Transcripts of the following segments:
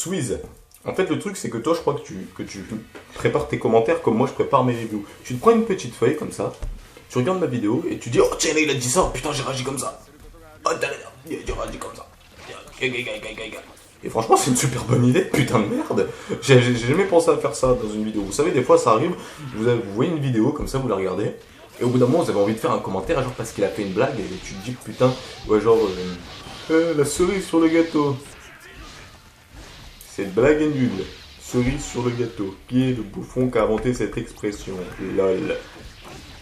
Squeeze. En fait, le truc, c'est que toi, je crois que tu prépares tes commentaires comme moi, je prépare mes reviews. Tu te prends une petite feuille comme ça, tu regardes ma vidéo et tu dis, oh tiens, il a dit ça, putain, j'ai réagi comme ça. Oh, j'ai réagi comme ça. Et franchement, c'est une super bonne idée, putain de merde. J'ai jamais pensé à faire ça dans une vidéo. Vous savez, des fois, ça arrive, vous voyez une vidéo comme ça, vous la regardez, et au bout d'un moment, vous avez envie de faire un commentaire, genre parce qu'il a fait une blague, et tu te dis, putain, ouais, genre, la cerise sur le gâteau. Cette blague est nulle. Cerise sur le gâteau. Qui est le bouffon qui a inventé cette expression? Lol.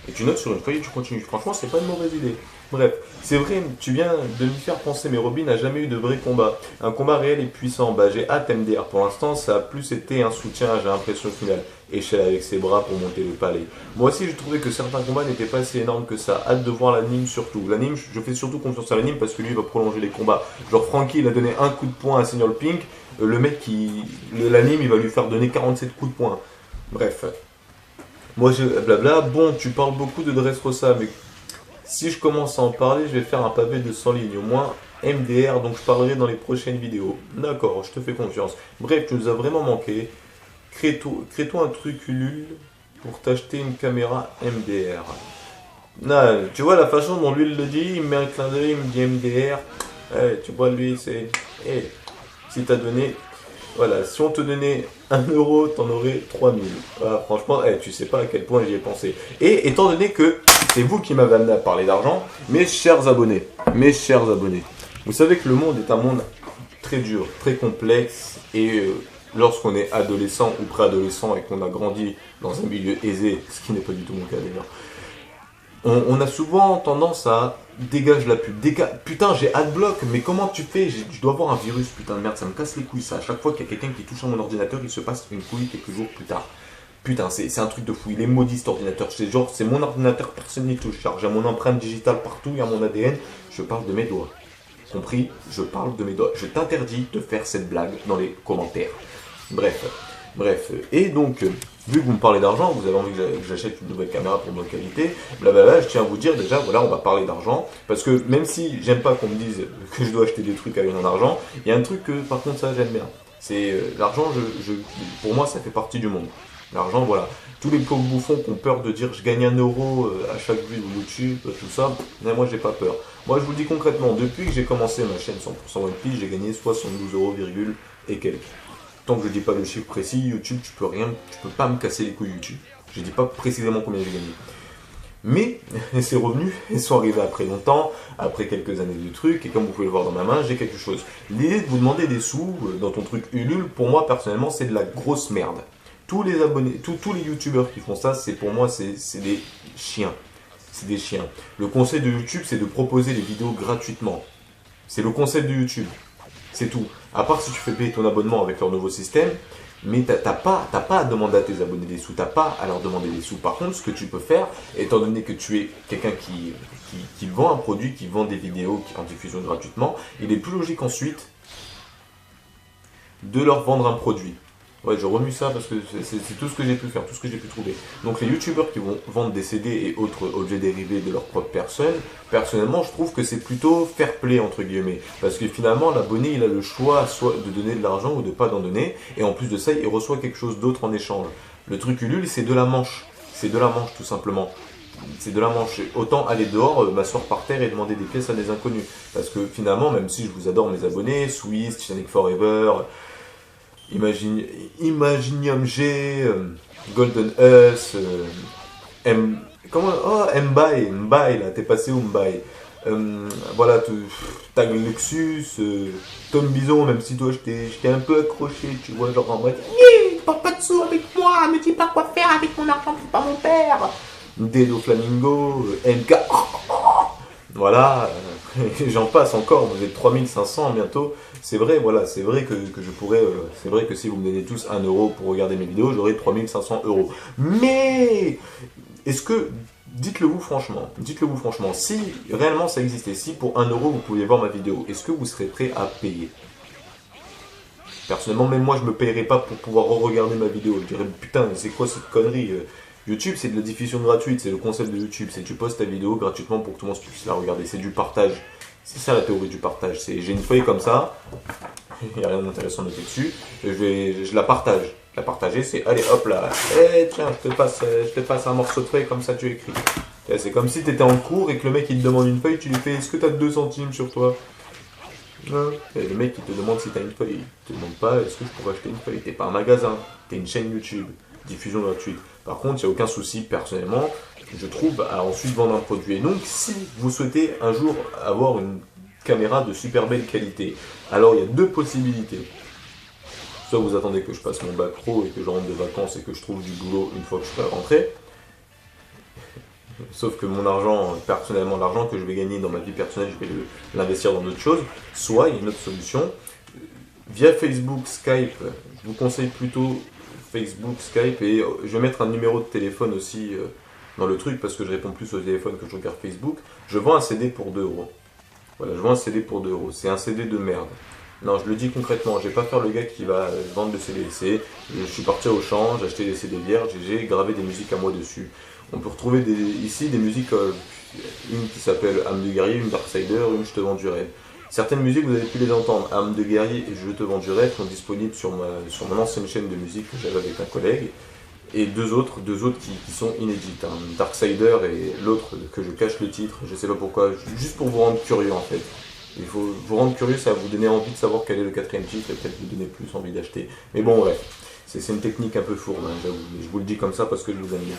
Et tu notes sur une feuille et tu continues. Franchement, c'est pas une mauvaise idée. Bref, c'est vrai, tu viens de me faire penser, mais Robin n'a jamais eu de vrai combat. Un combat réel et puissant. Bah, j'ai hâte MDR. Pour l'instant, ça a plus été un soutien, j'ai l'impression finale. Échelle avec ses bras pour monter le palais. Moi aussi, j'ai trouvé que certains combats n'étaient pas si énormes que ça. Hâte de voir l'anime surtout. L'anime, je fais surtout confiance à l'anime parce que lui, il va prolonger les combats. Genre, Frankie, il a donné un coup de poing à Senior Pink. Le mec l'anime, il va lui faire donner 47 coups de poing. Bref. Moi, je blabla. Bon, tu parles beaucoup de Dressrosa, mais si je commence à en parler, je vais faire un pavé de 100 lignes. Au moins, MDR, donc je parlerai dans les prochaines vidéos. D'accord, je te fais confiance. Bref, tu nous as vraiment manqué. Crée-toi un truc Ulule pour t'acheter une caméra MDR. Non, tu vois la façon dont lui il le dit, il me met un clin d'œil, il me dit MDR. Tu vois, lui, c'est... si t'as donné... Voilà, si on te donnait 1 euro, t'en aurais 3000. Voilà, franchement, tu sais pas à quel point j'y ai pensé. Et étant donné que c'est vous qui m'avez amené à parler d'argent, mes chers abonnés, vous savez que le monde est un monde très dur, très complexe, et lorsqu'on est adolescent ou préadolescent et qu'on a grandi dans un milieu aisé, ce qui n'est pas du tout mon cas d'ailleurs, on a souvent tendance à dégage la pub. Putain, j'ai adblock, mais comment tu fais? Je dois avoir un virus, putain de merde, ça me casse les couilles ça. À chaque fois qu'il y a quelqu'un qui touche à mon ordinateur, il se passe une couille quelques jours plus tard. Putain, c'est un truc de fou, il est maudit cet ordinateur. C'est mon ordinateur, personne n'y touche. J'ai mon empreinte digitale partout, il y a mon ADN. Je parle de mes doigts. Compris? Je parle de mes doigts. Je t'interdis de faire cette blague dans les commentaires. Bref. Et donc, vu que vous me parlez d'argent, vous avez envie que j'achète une nouvelle caméra pour bonne qualité, blablabla, je tiens à vous dire déjà, voilà, on va parler d'argent, parce que même si j'aime pas qu'on me dise que je dois acheter des trucs avec mon argent, il y a un truc que par contre ça j'aime bien. C'est l'argent, pour moi ça fait partie du monde. L'argent, voilà. Tous les pauvres bouffons qui ont peur de dire je gagne 1 euro à chaque vue de YouTube, tout ça, mais moi j'ai pas peur. Moi je vous le dis concrètement, depuis que j'ai commencé ma chaîne 100% One Piece, j'ai gagné 72 euros et quelques. Tant que je dis pas le chiffre précis, YouTube, tu peux pas me casser les couilles YouTube. Je dis pas précisément combien j'ai gagné. Mais ces revenus, ils sont arrivés après longtemps, après quelques années de trucs, et comme vous pouvez le voir dans ma main, j'ai quelque chose. L'idée de vous demander des sous dans ton truc Ulule, pour moi personnellement, c'est de la grosse merde. Tous les abonnés, tous les youtubeurs qui font ça, pour moi, c'est des chiens. C'est des chiens. Le concept de YouTube, c'est de proposer des vidéos gratuitement. C'est le concept de YouTube. C'est tout. À part si tu fais payer ton abonnement avec leur nouveau système, mais t'as pas à demander à tes abonnés des sous, t'as pas à leur demander des sous. Par contre, ce que tu peux faire, étant donné que tu es quelqu'un qui vend un produit, qui vend des vidéos en diffusion gratuitement, il est plus logique ensuite de leur vendre un produit. Ouais, je remue ça parce que c'est tout ce que j'ai pu faire, tout ce que j'ai pu trouver. Donc les youtubeurs qui vont vendre des CD et autres objets dérivés de leur propre personne, personnellement je trouve que c'est plutôt fair play entre guillemets. Parce que finalement l'abonné il a le choix soit de donner de l'argent ou de pas d'en donner. Et en plus de ça il reçoit quelque chose d'autre en échange. Le truc Ulule c'est de la manche. C'est de la manche tout simplement. C'est de la manche. Autant aller dehors, m'asseoir par terre et demander des pièces à des inconnus. Parce que finalement, même si je vous adore mes abonnés, Swiss, Titanic Forever... Imaginium G, Golden Us, Mbaye là, t'es passé où Mbaye? Voilà, Tag Luxus, Tom Bison, même si toi j'étais un peu accroché, tu vois, genre en mode parle pas de sous avec moi, me dis pas quoi faire avec mon argent, c'est pas mon père. Dedo Flamingo, MK, voilà, j'en passe encore, vous êtes 3500 bientôt. C'est vrai, voilà, c'est vrai que je pourrais, c'est vrai que si vous me donnez tous 1 euro pour regarder mes vidéos, j'aurai 3500 euros. Mais, est-ce que, dites-le vous franchement, si réellement ça existait, si pour 1 euro vous pouviez voir ma vidéo, est-ce que vous serez prêt à payer? Personnellement, même moi je me payerais pas pour pouvoir re-regarder ma vidéo. Je dirais, putain, c'est quoi cette connerie? YouTube, c'est de la diffusion gratuite, c'est le concept de YouTube, c'est tu postes ta vidéo gratuitement pour que tout le monde puisse la regarder, c'est du partage. C'est ça la théorie du partage. J'ai une feuille comme ça, il n'y a rien d'intéressant noté dessus. Je la partage. La partager, c'est allez hop là, tiens, je te passe un morceau de feuille, comme ça tu écris. C'est comme si tu étais en cours et que le mec il te demande une feuille, tu lui fais est-ce que tu as 2 centimes sur toi? Et le mec il te demande si tu as une feuille. Il te demande pas est-ce que je pourrais acheter une feuille. T'es pas un magasin, t'es une chaîne YouTube, diffusion gratuite. Par contre, il n'y a aucun souci personnellement, je trouve, à ensuite vendre un produit. Et donc, si vous souhaitez un jour avoir une caméra de super belle qualité, alors il y a 2 possibilités. Soit vous attendez que je passe mon bac pro et que je rentre de vacances et que je trouve du boulot une fois que je serai rentré. Sauf que mon argent, personnellement, l'argent que je vais gagner dans ma vie personnelle, je vais l'investir dans d'autres choses. Soit il y a une autre solution. Via Facebook, Skype, je vous conseille plutôt Facebook, Skype et je vais mettre un numéro de téléphone aussi dans le truc parce que je réponds plus au téléphone que je regarde Facebook. Je vends un CD pour 2 euros. Voilà, je vends un CD pour 2 euros. C'est un CD de merde. Non, je le dis concrètement, je vais pas faire le gars qui va vendre le CD. Je suis parti au champ, j'ai acheté des CD vierges et j'ai gravé des musiques à moi dessus. On peut retrouver ici des musiques, une qui s'appelle Âme de guerrier, une Darksider, une Je te vends du rêve. Certaines musiques, vous avez pu les entendre, Âme de guerrier et Je te vends du rêve, sont disponibles sur mon ancienne chaîne de musique que j'avais avec un collègue. Et deux autres qui sont inédites, hein. Darksider et l'autre que je cache le titre, je sais pas pourquoi, juste pour vous rendre curieux en fait. Il faut vous rendre curieux, ça va vous donner envie de savoir quel est le 4e titre et peut-être vous donner plus envie d'acheter. Mais bon, ouais, c'est une technique un peu fourbe, hein, j'avoue. Je vous le dis comme ça parce que je vous aime bien.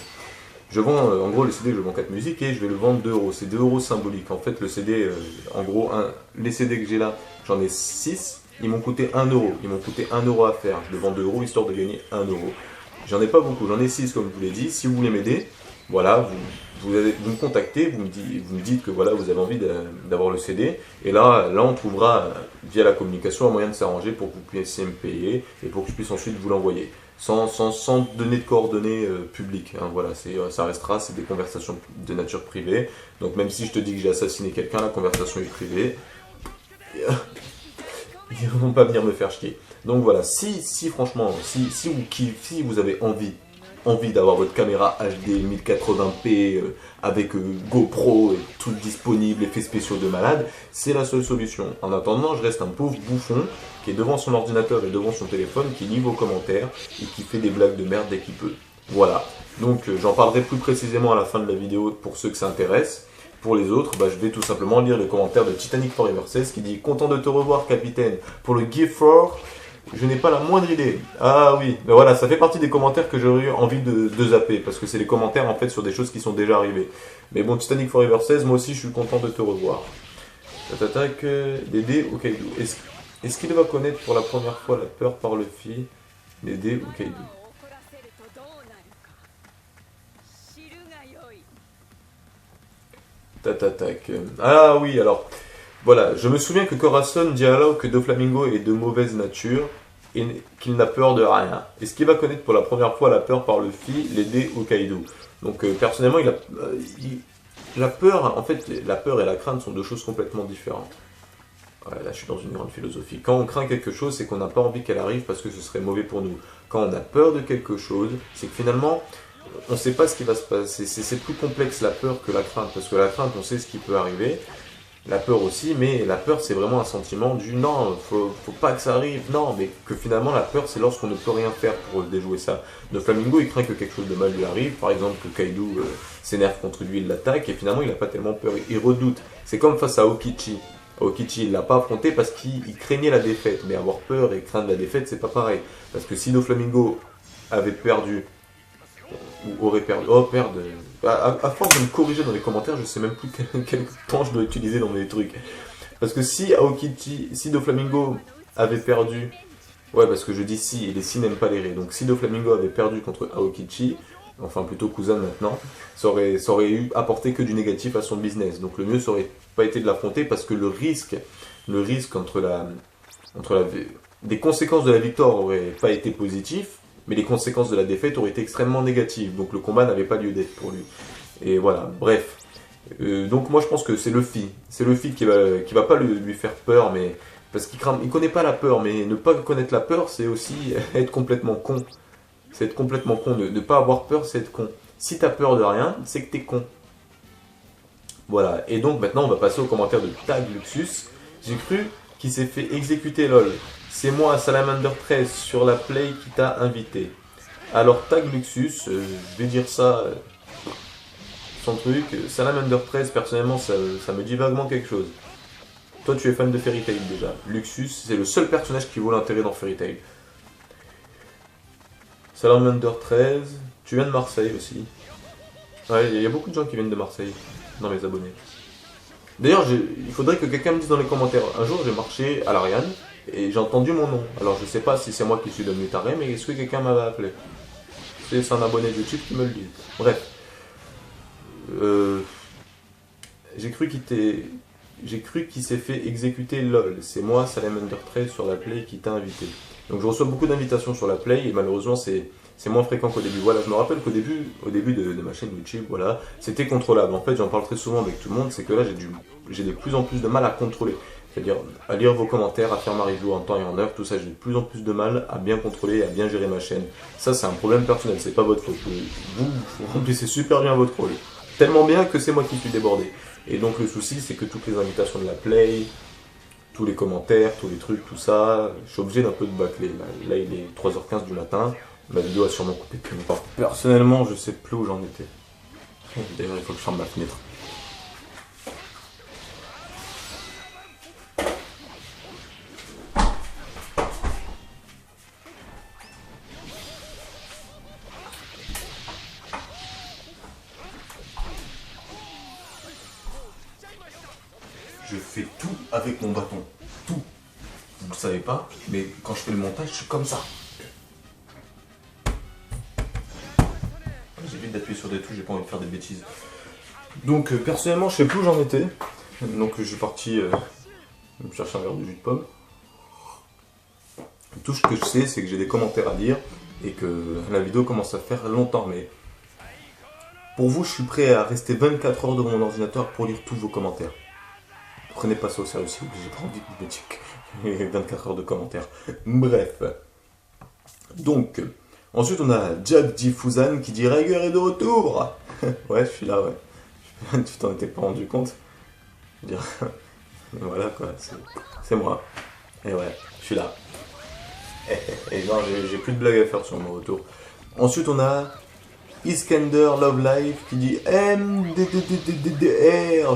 Je vends, en gros, le CD, je vends 4 musiques et je vais le vendre 2 euros. C'est 2 euros symboliques. En fait, le CD, en gros, les CD que j'ai là, j'en ai 6. Ils m'ont coûté 1 euro. Ils m'ont coûté 1 euro à faire. Je le vends 2 euros histoire de gagner 1 euro. J'en ai pas beaucoup, j'en ai 6 comme je vous l'ai dit. Si vous voulez m'aider, voilà, vous me contactez, vous me dites que voilà, vous avez envie d'avoir le CD. Et là, on trouvera via la communication un moyen de s'arranger pour que vous puissiez me payer et pour que je puisse ensuite vous l'envoyer. Sans donner de coordonnées publiques. Hein, voilà, ça restera, c'est des conversations de nature privée. Donc même si je te dis que j'ai assassiné quelqu'un, la conversation est privée. Ils ne vont pas venir me faire chier. Donc voilà, si franchement, si vous avez envie d'avoir votre caméra HD 1080p avec GoPro et tout disponible, effets spéciaux de malade, c'est la seule solution. En attendant, je reste un pauvre bouffon qui est devant son ordinateur et devant son téléphone, qui lit vos commentaires et qui fait des blagues de merde dès qu'il peut. Voilà, donc j'en parlerai plus précisément à la fin de la vidéo pour ceux que ça intéresse. Pour les autres, je vais tout simplement lire le commentaire de Titanic Forever 16 qui dit « Content de te revoir, capitaine. Pour le gift for, je n'ai pas la moindre idée. » Ah oui, mais voilà, ça fait partie des commentaires que j'aurais eu envie de zapper, parce que c'est des commentaires en fait sur des choses qui sont déjà arrivées. Mais bon, Titanic Forever 16, moi aussi je suis content de te revoir. T'attaques Dédé ou Kaido. Est-ce qu'il va connaître pour la première fois la peur par le fi Dédé ou Kaido? Tatatak. Ah oui, alors, voilà, je me souviens que Corazon dit à Lao que Doflamingo est de mauvaise nature et qu'il n'a peur de rien. Est-ce qu'il va connaître pour la première fois la peur par le fi, l'aider ou Kaido? Donc personnellement, la peur, en fait, la peur et la crainte sont 2 choses complètement différentes. Ouais, là, je suis dans une grande philosophie. Quand on craint quelque chose, c'est qu'on n'a pas envie qu'elle arrive parce que ce serait mauvais pour nous. Quand on a peur de quelque chose, c'est que finalement, on ne sait pas ce qui va se passer. C'est plus complexe la peur que la crainte, parce que la crainte, on sait ce qui peut arriver. La peur aussi, mais la peur, c'est vraiment un sentiment du non, faut pas que ça arrive, non, mais que finalement, la peur, c'est lorsqu'on ne peut rien faire pour déjouer ça. Doflamingo, il craint que quelque chose de mal lui arrive, par exemple, que Kaido s'énerve contre lui, il l'attaque, et finalement, il n'a pas tellement peur, il redoute. C'est comme face à Okichi. Okichi, il l'a pas affronté parce qu'il craignait la défaite, mais avoir peur et craindre la défaite, c'est pas pareil. Parce que si Doflamingo avait perdu, ou aurait perdu, à force de me corriger dans les commentaires, je sais même plus quel temps je dois utiliser dans mes trucs. Parce que si Doflamingo avait perdu, ouais, parce que je dis si, et les si n'aiment pas les ré, donc si Doflamingo avait perdu contre Aokichi, enfin plutôt Kuzan maintenant, ça aurait apporté que du négatif à son business. Donc le mieux, ça aurait pas été de l'affronter parce que le risque des conséquences de la victoire aurait pas été positif, mais les conséquences de la défaite auraient été extrêmement négatives. Donc le combat n'avait pas lieu d'être pour lui. Et voilà, bref. Donc moi je pense que c'est Luffy. C'est Luffy qui va pas lui faire peur, mais parce il connaît pas la peur, mais ne pas connaître la peur, c'est aussi être complètement con. C'est être complètement con. Ne pas avoir peur, c'est être con. Si t'as peur de rien, c'est que t'es con. Voilà. Et donc maintenant on va passer au commentaire de Tag Luxus. J'ai cru qu'il s'est fait exécuter lol. C'est moi, Salamander13, sur la play qui t'a invité. Alors, tag Luxus, je vais dire ça sans truc. Salamander13, personnellement, ça me dit vaguement quelque chose. Toi, tu es fan de Fairy Tail déjà. Luxus, c'est le seul personnage qui vaut l'intérêt dans Fairy Tail. Salamander13, tu viens de Marseille aussi. Ouais, il y a beaucoup de gens qui viennent de Marseille, dans mes abonnés. D'ailleurs, il faudrait que quelqu'un me dise dans les commentaires. Un jour, j'ai marché à l'Ariane et j'ai entendu mon nom. Alors, je sais pas si c'est moi qui suis devenu taré, mais est-ce que quelqu'un m'avait appelé? C'est un abonné de YouTube qui me le dit. Bref. J'ai cru qu'il s'est fait exécuter LOL. C'est moi, Salamander13, sur la Play qui t'a invité. Donc, je reçois beaucoup d'invitations sur la Play et malheureusement, c'est moins fréquent qu'au début. Voilà, je me rappelle au début de ma chaîne YouTube, voilà, c'était contrôlable. En fait, j'en parle très souvent avec tout le monde, c'est que là, j'ai de plus en plus de mal à contrôler. C'est-à-dire à lire vos commentaires, à faire ma review en temps et en heure, tout ça, j'ai de plus en plus de mal à bien contrôler et à bien gérer ma chaîne. Ça, c'est un problème personnel, c'est pas votre faute. Vous remplissez super bien votre rôle. Tellement bien que c'est moi qui suis débordé. Et donc, le souci, c'est que toutes les invitations de la Play, tous les commentaires, tous les trucs, tout ça, je suis obligé d'un peu de bâcler. Là, il est 3h15 du matin. Ma vidéo a sûrement coupé depuis longtemps. Personnellement, je sais plus où j'en étais. D'ailleurs, il faut que je ferme ma fenêtre. Je fais tout avec mon bâton. Tout. Vous ne le savez pas, mais quand je fais le montage, je suis comme ça. J'évite d'appuyer sur des touches, j'ai pas envie de faire des bêtises. Donc personnellement, je sais plus où j'en étais. Donc je suis parti me chercher un verre de jus de pomme. Tout ce que je sais, c'est que j'ai des commentaires à lire et que la vidéo commence à faire longtemps. Mais pour vous, je suis prêt à rester 24 heures devant mon ordinateur pour lire tous vos commentaires. Prenez pas ça au sérieux, s'il vous plaît, j'ai pas envie que vous mettiez 24 heures de commentaires. Bref. Donc, ensuite on a Jack Diffusan qui dit Raiger est de retour. Ouais, je suis là, ouais. Tu t'en étais pas rendu compte? Je veux dire, voilà quoi, c'est moi. Et ouais, je suis là. Et non, j'ai plus de blagues à faire sur mon retour. Ensuite on a Iskander Love Life qui dit MDDDDDR,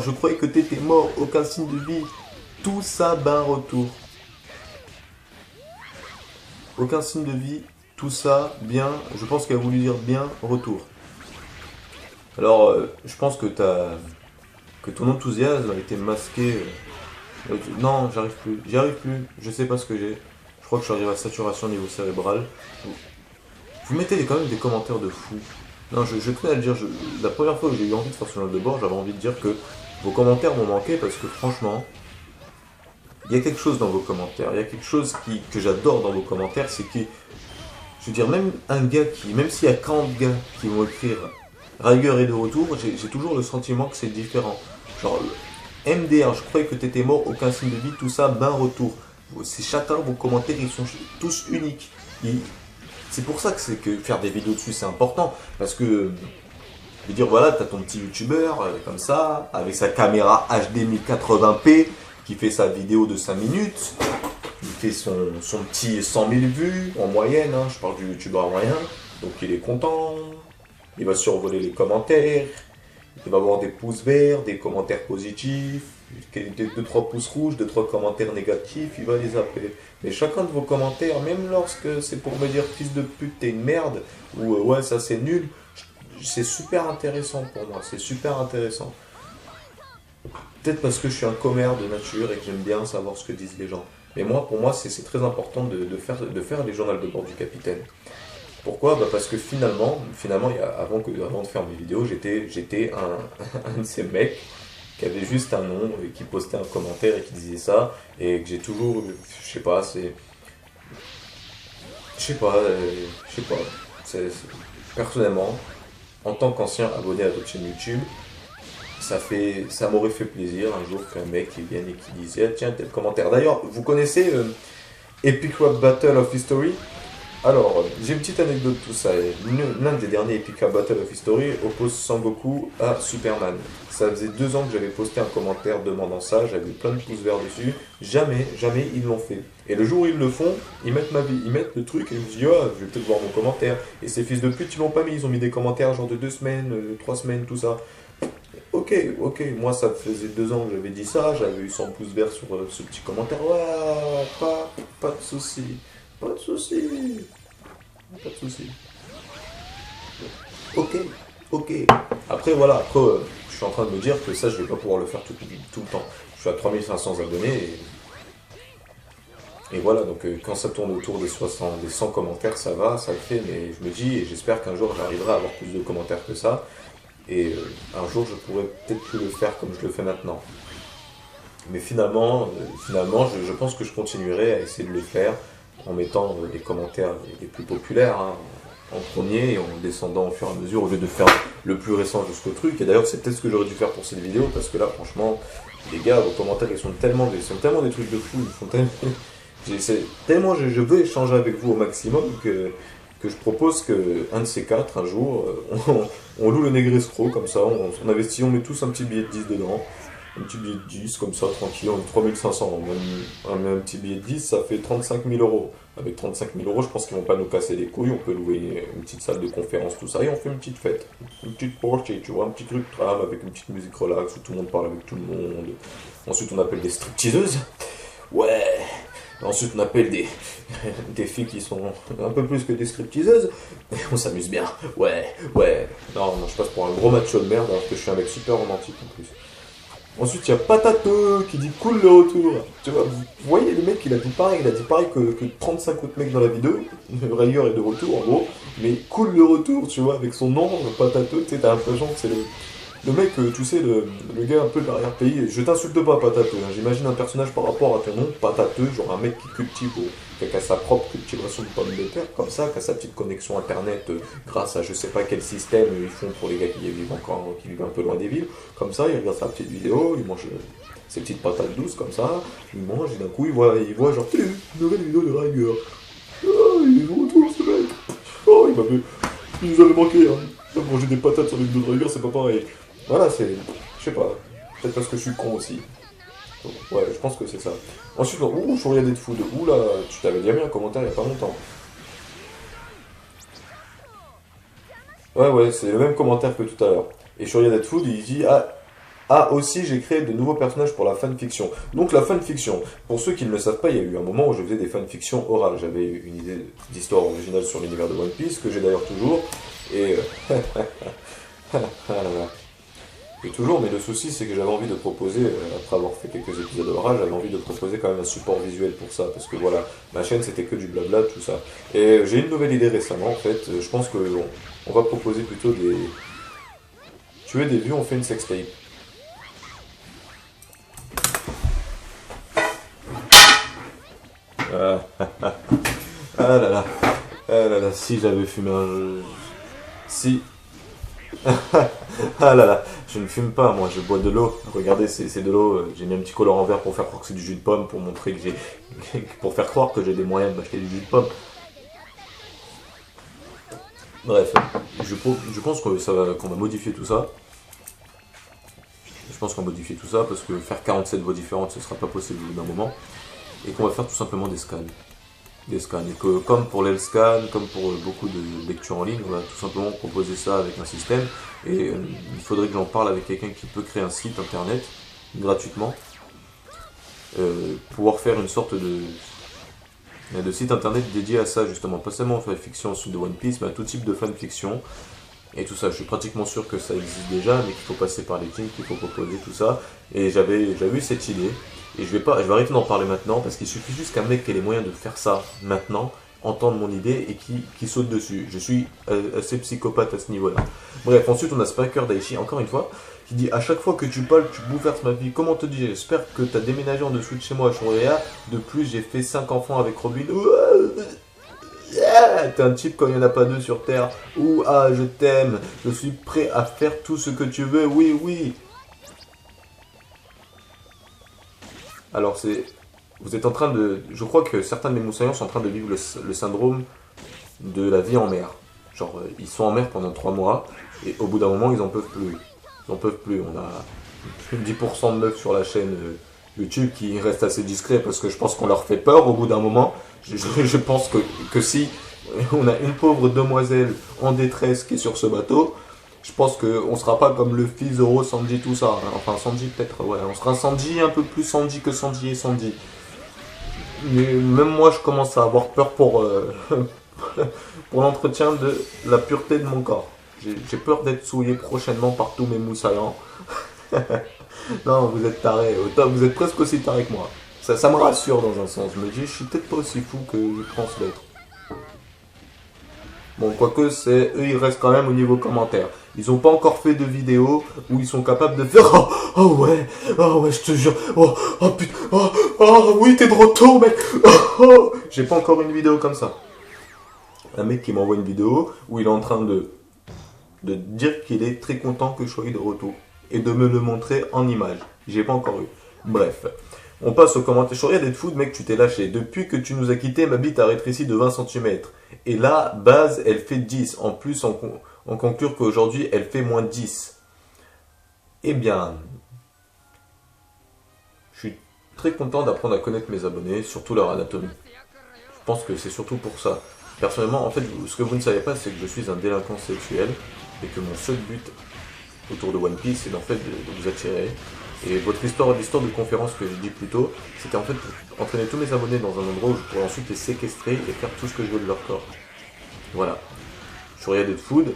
je croyais que t'étais mort, aucun signe de vie. Tout ça, ben retour. Aucun signe de vie, tout ça, bien, je pense qu'elle a voulu dire bien, retour. Alors, je pense que ton enthousiasme a été masqué. Non, j'y arrive plus, je sais pas ce que j'ai. Je crois que je suis arrivé à saturation au niveau cérébral. Vous mettez quand même des commentaires de fou. Non, je tenais à le dire, la première fois que j'ai eu envie de faire ce genre de bord, j'avais envie de dire que vos commentaires m'ont manqué parce que franchement, il y a quelque chose dans vos commentaires, il y a quelque chose que j'adore dans vos commentaires, c'est que, je veux dire, même s'il y a 40 gars qui vont écrire Raiger est de retour, j'ai toujours le sentiment que c'est différent. Genre, MDR, je croyais que t'étais mort, aucun signe de vie, tout ça, ben retour. C'est chacun, vos commentaires, ils sont tous uniques. C'est pour ça que faire des vidéos dessus c'est important, parce que, je veux dire, voilà, t'as ton petit youtubeur, comme ça, avec sa caméra HD 1080p, qui fait sa vidéo de 5 minutes, il fait son petit 100 000 vues en moyenne, hein, je parle du youtubeur moyen, donc il est content, il va survoler les commentaires, il va avoir des pouces verts, des commentaires positifs, 2-3 pouces rouges, 2-3 commentaires négatifs, il va les appeler. Mais chacun de vos commentaires, même lorsque c'est pour me dire fils de pute, t'es une merde, ou ouais, ça c'est nul, c'est super intéressant pour moi, c'est super intéressant. Peut-être parce que je suis un commère de nature et que j'aime bien savoir ce que disent les gens. Mais moi, pour moi, c'est très important de faire les journaux de bord du capitaine. Pourquoi? Bah parce que finalement avant de faire mes vidéos, j'étais un de ces mecs qui avait juste un nom et qui postait un commentaire et qui disait ça, et que j'ai toujours, personnellement, en tant qu'ancien abonné à votre chaîne YouTube, ça m'aurait fait plaisir un jour qu'un mec qui vienne et qui disait ah, tiens tel commentaire. D'ailleurs, vous connaissez Epic Rap Battle of History? Alors, j'ai une petite anecdote de tout ça. L'un des derniers Epic Battle of History oppose Sangoku à Superman. Ça faisait 2 ans que j'avais posté un commentaire demandant ça, j'avais eu plein de pouces verts dessus. Jamais, jamais ils l'ont fait. Et le jour où ils le font, ils mettent ma vie, ils mettent le truc et je me dis, ah, je vais peut-être voir mon commentaire. Et ces fils de pute, ils l'ont pas mis, ils ont mis des commentaires genre de 2 semaines, 3 semaines, tout ça. Ok, ok, moi ça faisait 2 ans que j'avais dit ça, j'avais eu 100 pouces verts sur ce petit commentaire. Ouais, pas de souci, pas de souci. Pas de soucis. Ok, ok. Après, voilà, je suis en train de me dire que ça, je vais pas pouvoir le faire tout le temps. Je suis à 3500 abonnés et voilà, donc quand ça tourne autour des 60, des 100 commentaires, ça va, ça le fait, mais je me dis, et j'espère qu'un jour j'arriverai à avoir plus de commentaires que ça, et un jour je pourrai peut-être plus le faire comme je le fais maintenant. Mais finalement je pense que je continuerai à essayer de le faire en mettant les commentaires les plus populaires, hein, en premier et en descendant au fur et à mesure au lieu de faire le plus récent jusqu'au truc. Et d'ailleurs, c'est peut-être ce que j'aurais dû faire pour cette vidéo parce que là, franchement, les gars, vos commentaires ils sont tellement des trucs de fou, ils font tellement. Tellement je veux échanger avec vous au maximum que je propose que un de ces quatre, un jour, on loue le Negresco comme ça, on investit, on met tous un petit billet de 10 dedans. Un petit billet de 10 comme ça, tranquille, on est 3500. On met un petit billet de 10, ça fait 35 000 euros. Avec 35 000 euros, je pense qu'ils vont pas nous casser les couilles. On peut louer une petite salle de conférence, tout ça, et on fait une petite fête. Une petite party, tu vois, un petit truc tram avec une petite musique relax où tout le monde parle avec tout le monde. Ensuite, on appelle des stripteaseuses. Ouais. Ensuite, on appelle des filles qui sont un peu plus que des stripteaseuses. Et on s'amuse bien. Ouais, ouais. Non, je passe pour un gros macho de merde alors que je suis un mec super romantique en plus. Ensuite, il y a Patateux qui dit cool le retour. Tu vois, vous voyez, le mec, il a dit pareil que 35 autres mecs dans la vidéo. Rayer est de retour, en gros. Mais cool le retour, tu vois, avec son nom, Patateux, tu sais, t'as l'impression que c'est le mec, tu sais, le gars un peu de l'arrière-pays. Je t'insulte pas, Patateux, hein. J'imagine un personnage par rapport à ton nom, Patateux, genre un mec qui cultive, qui a sa propre cultivation de pommes de terre, comme ça, qui a sa petite connexion internet grâce à je sais pas quel système ils font pour les gars qui vivent encore, qui vivent un peu loin des villes. Comme ça, il regarde sa petite vidéo, il mange ses petites patates douces, comme ça, il mange, et d'un coup, il voit genre, une nouvelle vidéo de Rager. Oh, il est de retour, ce mec. Oh, il nous avait manqué, hein. Manger des patates sur les vidéos de Rager, c'est pas pareil. Voilà, je sais pas, peut-être parce que je suis con aussi. Ouais, je pense que c'est ça. Ensuite, je regardais de food. Ouh là, tu t'avais déjà mis un commentaire il y a pas longtemps. Ouais, ouais, c'est le même commentaire que tout à l'heure. Et Shoria Dead Food, il dit aussi, j'ai créé de nouveaux personnages pour la fanfiction. Donc, la fanfiction, pour ceux qui ne le savent pas, il y a eu un moment où je faisais des fanfictions orales. J'avais une idée d'histoire originale sur l'univers de One Piece, que j'ai d'ailleurs toujours. Et. Et toujours, mais le souci c'est que j'avais envie de proposer, après avoir fait quelques épisodes orales, j'avais envie de proposer quand même un support visuel pour ça, parce que voilà, ma chaîne c'était que du blabla, tout ça. Et j'ai une nouvelle idée récemment en fait, je pense que on va proposer plutôt des. Tu veux des vues, on fait une sextape. Ah, ah là là, ah là là, si j'avais fumé un. Si. Ah là là, je ne fume pas, moi je bois de l'eau. Regardez, c'est de l'eau. J'ai mis un petit collant en verre pour faire croire que c'est du jus de pomme, pour montrer que j'ai. Pour faire croire que j'ai des moyens de m'acheter du jus de pomme. Bref, je pense qu'on va modifier tout ça. Je pense qu'on va modifier tout ça parce que faire 47 voix différentes ce sera pas possible au bout d'un moment. Et qu'on va faire tout simplement des scans. Des scans. Et que comme pour l'Elscan, comme pour beaucoup de lectures en ligne, on va tout simplement proposer ça avec un système. Et il faudrait que j'en parle avec quelqu'un qui peut créer un site internet gratuitement. Pouvoir faire une sorte de site internet dédié à ça justement. Pas seulement à la fiction de One Piece, mais à tout type de fanfiction. Et tout ça, je suis pratiquement sûr que ça existe déjà, mais qu'il faut passer par les teams, qu'il faut proposer tout ça. Et j'avais eu cette idée. Et je vais arrêter d'en parler maintenant, parce qu'il suffit juste qu'un mec ait les moyens de faire ça maintenant, entendre mon idée et qui saute dessus. Je suis assez psychopathe à ce niveau-là. Bref, ensuite on a Spiker Daichi, encore une fois, qui dit à chaque fois que tu parles, tu bouleverses ma vie. Comment te dire? J'espère que t'as déménagé en dessous de chez moi à Shorea. De plus, j'ai fait 5 enfants avec Robin. T'es un type quand il n'y en a pas deux sur Terre. Ouh, ah, je t'aime. Je suis prêt à faire tout ce que tu veux. Oui, oui. Alors, vous êtes en train de. Je crois que certains de mes moussaillons sont en train de vivre le syndrome de la vie en mer. Genre, ils sont en mer pendant 3 mois, et au bout d'un moment, ils en peuvent plus. Ils en peuvent plus. On a 10% de meufs sur la chaîne YouTube qui restent assez discrets parce que je pense qu'on leur fait peur au bout d'un moment. Je pense que si on a une pauvre demoiselle en détresse qui est sur ce bateau, je pense qu'on sera pas comme le fils Zoro, Sanji, tout ça. Enfin, Sanji peut-être, ouais. On sera Sanji un peu plus Sanji que Sanji et Sanji. Mais même moi, je commence à avoir peur pour, pour l'entretien de la pureté de mon corps. J'ai peur d'être souillé prochainement par tous mes moussaillants. Non, vous êtes tarés. Vous êtes presque aussi tarés que moi. Ça me rassure dans un sens. Je me dis, je suis peut-être pas aussi fou que je pense l'être. Bon, quoique, eux, ils restent quand même au niveau commentaire. Ils ont pas encore fait de vidéo où ils sont capables de faire oh ouais, je te jure, oh putain, oh oui, t'es de retour, mec, oh. J'ai pas encore une vidéo comme ça. Un mec qui m'envoie une vidéo où il est en train de dire qu'il est très content que je sois de retour et de me le montrer en image. J'ai pas encore eu. Bref. On passe aux commentaires. Shoria Dead Food, mec, tu t'es lâché. Depuis que tu nous as quittés, ma bite a rétréci de 20 cm. Et là, base, elle fait 10. En plus, on conclut qu'aujourd'hui, elle fait moins 10. Eh bien, je suis très content d'apprendre à connaître mes abonnés, surtout leur anatomie. Je pense que c'est surtout pour ça. Personnellement, en fait, ce que vous ne savez pas, c'est que je suis un délinquant sexuel et que mon seul but autour de One Piece, c'est en fait de vous attirer. Et l'histoire de conférence que j'ai dit plus tôt, c'était en fait pour entraîner tous mes abonnés dans un endroit où je pourrais ensuite les séquestrer et faire tout ce que je veux de leur corps. Voilà. Shoria Dead Food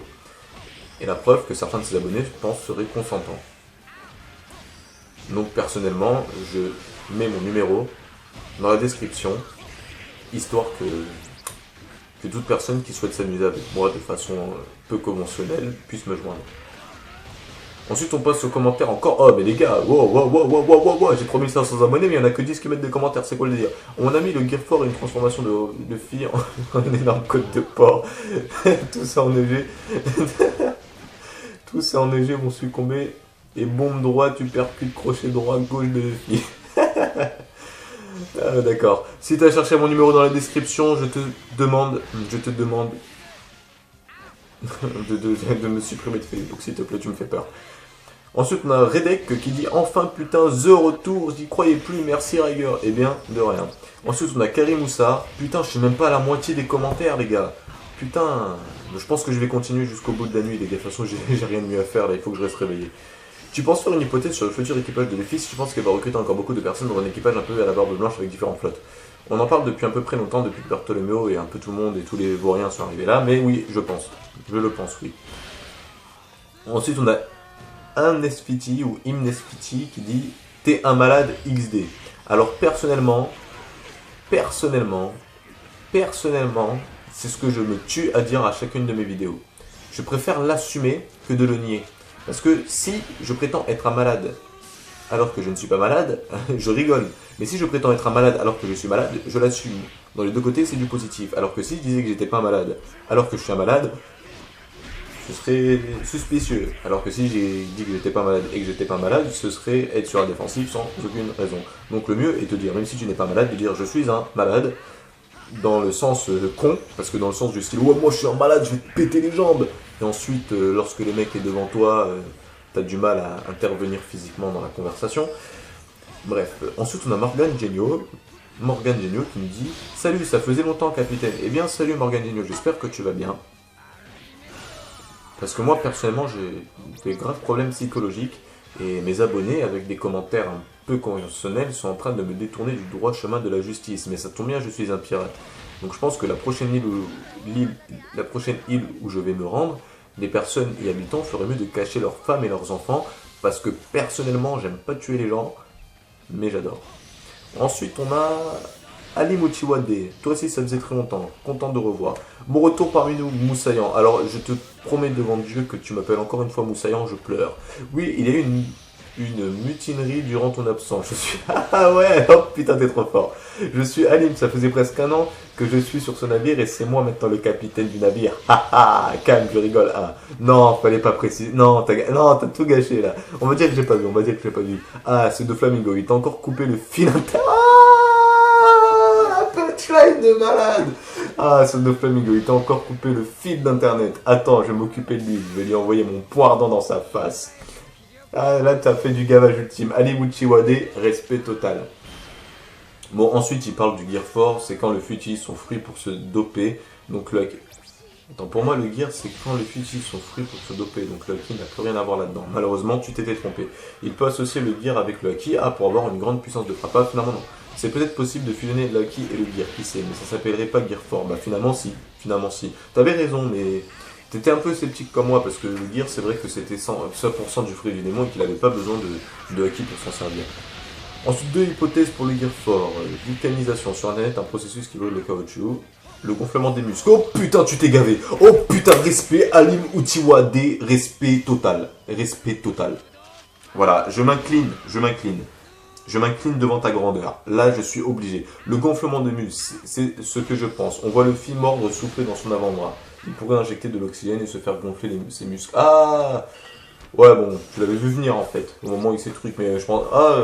est la preuve que certains de ces abonnés, je pense, seraient consentants. Donc personnellement, je mets mon numéro dans la description, histoire que toute personne qui souhaite s'amuser avec moi de façon peu conventionnelle puisse me joindre. Ensuite, on passe aux commentaires encore. Oh, mais les gars, wow, j'ai 3500 abonnés, mais il n'y en a que 10 qui mettent des commentaires. C'est quoi le délire? On a mis le Gear 4 et une transformation de fille en une énorme côte de porc. Tout ça enneigé. Tout ça enneigé vont succomber. Et bombe droit, tu percutes crochet droit, gauche de fille. Ah, d'accord. Si tu as cherché mon numéro dans la description, je te demande de me supprimer de Facebook, s'il te plaît, tu me fais peur. Ensuite, on a Redek qui dit enfin putain, The Retour, j'y croyais plus, merci Riger. Eh bien, de rien. Ensuite, on a Karimoussa. Putain, je suis même pas à la moitié des commentaires, les gars. Putain, je pense que je vais continuer jusqu'au bout de la nuit, les gars. De toute façon, j'ai rien de mieux à faire là, il faut que je reste réveillé. Tu penses faire une hypothèse sur le futur équipage de Luffy si tu penses qu'elle va recruter encore beaucoup de personnes dans un équipage un peu à la barbe blanche avec différentes flottes? On en parle depuis un peu près longtemps, depuis que Bartholoméo et un peu tout le monde et tous les vauriens sont arrivés là, mais oui, je pense. Je le pense, oui. Ensuite, on a un Nesfiti ou Imnesfiti qui dit t'es un malade XD. Alors personnellement, c'est ce que je me tue à dire à chacune de mes vidéos. Je préfère l'assumer que de le nier. Parce que si je prétends être un malade alors que je ne suis pas malade, je rigole. Mais si je prétends être un malade alors que je suis malade, je l'assume. Dans les deux côtés, c'est du positif. Alors que si je disais que j'étais pas un malade alors que je suis un malade, ce serait suspicieux. Alors que si j'ai dit que j'étais pas malade et que j'étais pas malade, ce serait être sur la défensive sans aucune raison. Donc le mieux est de dire, même si tu n'es pas malade, de dire je suis un malade, dans le sens con, parce que dans le sens du style ouais, moi je suis un malade, je vais te péter les jambes. Et ensuite, lorsque le mec est devant toi, t'as du mal à intervenir physiquement dans la conversation. Bref, ensuite on a Morgan Genio qui me dit salut, ça faisait longtemps capitaine. Eh bien salut Morgan Genio, j'espère que tu vas bien. Parce que moi, personnellement, j'ai des graves problèmes psychologiques et mes abonnés, avec des commentaires un peu conventionnels, sont en train de me détourner du droit chemin de la justice. Mais ça tombe bien, je suis un pirate. Donc je pense que la prochaine île où je vais me rendre, les personnes y habitant feraient mieux de cacher leurs femmes et leurs enfants, parce que personnellement, j'aime pas tuer les gens, mais j'adore. Ensuite, on a Ali Mochiwade, toi aussi ça faisait très longtemps, content de revoir. Bon retour parmi nous, Moussaillant. Alors je te promets devant Dieu que tu m'appelles encore une fois Moussaillant, je pleure. Oui, il y a eu une mutinerie durant ton absence. Je suis... Ah ouais, oh putain t'es trop fort. Je suis Alim, ça faisait presque un an que je suis sur ce navire et c'est moi maintenant le capitaine du navire. Ah calme, je rigole. Ah, non, fallait pas préciser. Non, t'as tout gâché là. On va dire que j'ai pas vu, Ah, c'est de Flamingo, il t'a encore coupé le fil interne. Punchline de malade. Ah, ce de Flamingo, il t'a encore coupé le fil d'internet. Attends, je vais m'occuper de lui. Je vais lui envoyer mon poirdon dans sa face. Ah, là, t'as fait du gavage ultime. Ali Uchiwade, respect total. Bon, ensuite, il parle du Gear fort. C'est quand le Luffy utilise son fruit pour se doper. Donc, le... Attends, pour moi, le Gear, c'est quand le Luffy utilise son fruit pour se doper. Donc, le Haki n'a plus rien à voir là-dedans. Malheureusement, tu t'étais trompé. Il peut associer le Gear avec le Haki pour avoir une grande puissance de frappe. Ah, finalement, non. C'est peut-être possible de fusionner le Haki et le Gear, qui sait, mais ça s'appellerait pas Gear fort. Bah, finalement, si. Finalement, si. T'avais raison, mais... T'étais un peu sceptique comme moi, parce que le Gear, c'est vrai que c'était 100% du fruit du démon et qu'il n'avait pas besoin de Haki pour s'en servir. Ensuite, deux hypothèses pour le Gear fort. Vulcanisation sur internet, un processus qui brûle le caoutchouc. Le gonflement des muscles. Oh putain, tu t'es gavé. Oh putain, respect, Alim Uchiwade, respect total. Respect total. Voilà, je m'incline. Je m'incline devant ta grandeur. Là, je suis obligé. Le gonflement de muscles, c'est ce que je pense. On voit le Luffy mordre souffler dans son avant-bras. Il pourrait injecter de l'oxygène et se faire gonfler ses muscles. Ah! Ouais, bon, je l'avais vu venir en fait, au moment où il s'est truc, mais je pense. Ah,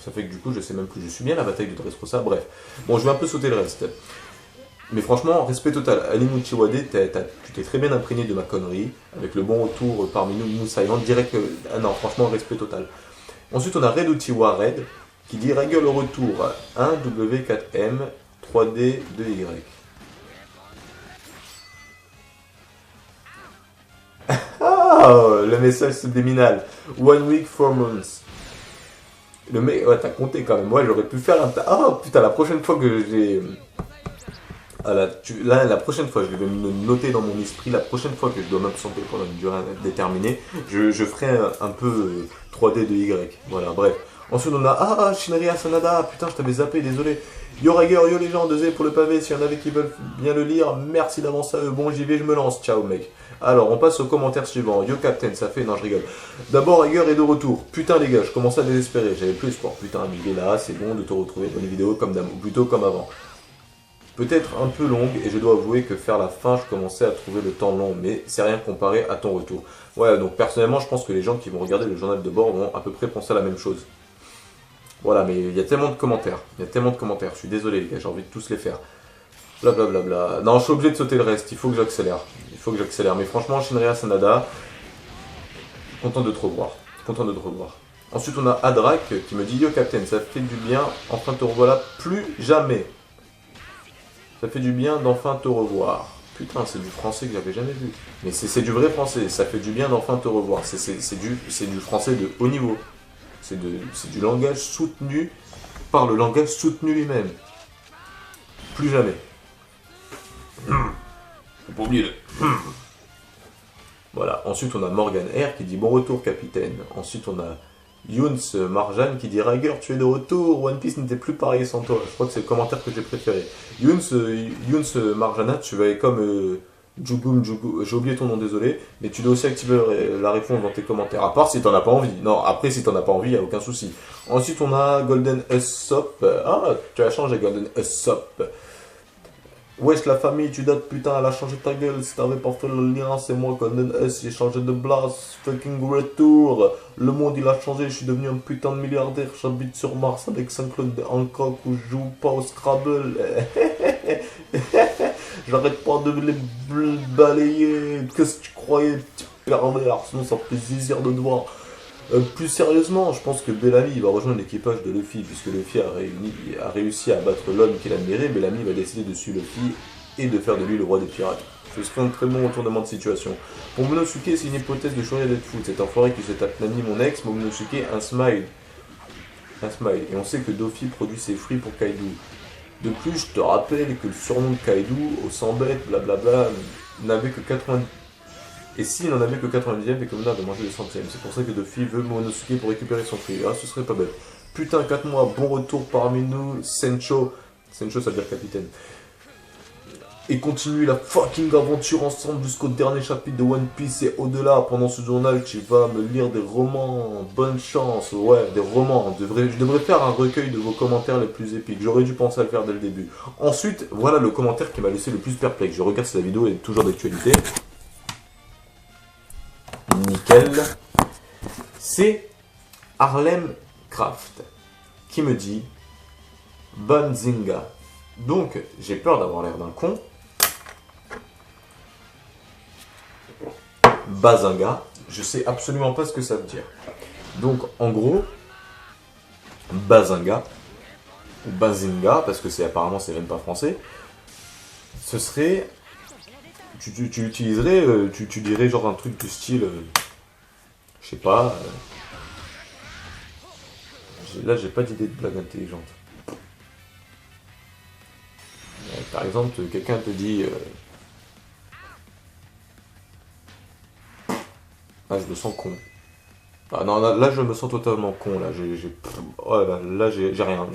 ça fait que du coup, je sais même plus. Je suis bien à la bataille de Dressrosa, bref. Bon, je vais un peu sauter le reste. Mais franchement, respect total. Alim Uchiwade, tu t'es très bien imprégné de ma connerie, avec le bon retour parmi nous, Moussaïman, direct. Ah non, franchement, respect total. Ensuite, on a Red Uchiwa Red, qui dit règle le retour 1W4M 3D2Y. Ah, le message subliminal. 1 week, 4 months. Le mec, ouais, t'as compté quand même. Ouais, j'aurais pu faire un. Ah, putain, la prochaine fois que j'ai. Ah, la prochaine fois, je vais me noter dans mon esprit, la prochaine fois que je dois m'absenter pendant une durée déterminée, je ferai un peu 3D de Y. Voilà, bref. Ensuite, on a Shinria Sanada. Putain, je t'avais zappé, désolé. Yo Rager, yo les gens, 2 pour le pavé. S'il y en avait qui veulent bien le lire, merci d'avance à eux. Bon, j'y vais, je me lance. Ciao, mec. Alors, on passe au commentaire suivant. Yo Captain, ça fait. Non, je rigole. D'abord, Rager est de retour. Putain, les gars, je commençais à désespérer. J'avais plus espoir. Putain, mais il est là, c'est bon de te retrouver dans les vidéos comme d'hab, ou plutôt comme avant. Peut-être un peu longue, et je dois avouer que faire la fin, je commençais à trouver le temps long, mais c'est rien comparé à ton retour. Ouais, donc personnellement, je pense que les gens qui vont regarder le journal de bord vont à peu près penser à la même chose. Voilà, mais il y a tellement de commentaires. Je suis désolé, les gars, j'ai envie de tous les faire. Blablabla. Non, je suis obligé de sauter le reste. Il faut que j'accélère. Mais franchement, Shinria Sanada, content de te revoir. Ensuite, on a Adrak qui me dit Yo Captain, ça fait du bien. Enfin te revoilà plus jamais. Ça fait du bien d'enfin te revoir. Putain, c'est du français que j'avais jamais vu. Mais c'est du vrai français. Ça fait du bien d'enfin te revoir. C'est du français de haut niveau. C'est du langage soutenu par le langage soutenu lui-même. Plus jamais. Faut pas oublier le. Voilà. Ensuite, on a Morgan R qui dit bon retour, capitaine. Ensuite, on a Younes Marjan qui dit Rager, tu es de retour. One Piece n'était plus pareil sans toi. Je crois que c'est le commentaire que j'ai préféré. Younes Marjana, tu vas comme Jugum, j'ai oublié ton nom, désolé, mais tu dois aussi activer la réponse dans tes commentaires. À part si t'en as pas envie. Non, après si t'en as pas envie, y a aucun souci. Ensuite, on a Golden Usopp. Ah, tu as changé Golden Usopp. Wesh la famille, tu dates putain, elle a changé ta gueule, si t'avais pas fait le lien, c'est moi Golden S, j'ai changé de blase, fucking retour, le monde il a changé, je suis devenu un putain de milliardaire, j'habite sur Mars avec 5 clubs de Hancock où je joue pas au Scrabble, j'arrête pas de les balayer, qu'est-ce que tu croyais, petit pervers, sinon ça fait zizir de te voir. Plus sérieusement, je pense que Bellamy il va rejoindre l'équipage de Luffy, puisque Luffy a réussi à battre l'homme qu'il admirait. Bellamy va décider de suivre Luffy et de faire de lui le roi des pirates. Ce serait un très bon retournement de situation. Pour Momonosuke, c'est une hypothèse de Shoria Deadfoot. C'est un forêt qui se tape Nami, mon ex, Momonosuke, un smile. Et on sait que Doffy produit ses fruits pour Kaido. De plus, je te rappelle que le surnom de Kaido, au 100 bêtes, blablabla, n'avait que 90. Et s'il n'en avait que 90e et que Mona de manger le 100e, c'est pour ça que Doffy veut Momonosuke pour récupérer son fruit. Ah, ce serait pas bête. Putain, 4 mois, bon retour parmi nous, Sencho. Sencho, ça veut dire capitaine. Et continue la fucking aventure ensemble jusqu'au dernier chapitre de One Piece et au-delà. Pendant ce journal, tu vas me lire des romans. Bonne chance, ouais, des romans. Je devrais faire un recueil de vos commentaires les plus épiques. J'aurais dû penser à le faire dès le début. Ensuite, voilà le commentaire qui m'a laissé le plus perplexe. Je regarde si la vidéo est toujours d'actualité. Nickel. C'est Harlem Craft qui me dit Bonne Zinga. Donc, j'ai peur d'avoir l'air d'un con. Bazinga, je sais absolument pas ce que ça veut dire. Donc en gros, Bazinga, ou Bazinga, parce que apparemment c'est même pas français, ce serait... Tu utiliserais, tu dirais genre un truc du style... je sais pas... là j'ai pas d'idée de blague intelligente. Par exemple, quelqu'un te dit... ah, je me sens con. Ah non, là, je me sens totalement con. Là, j'ai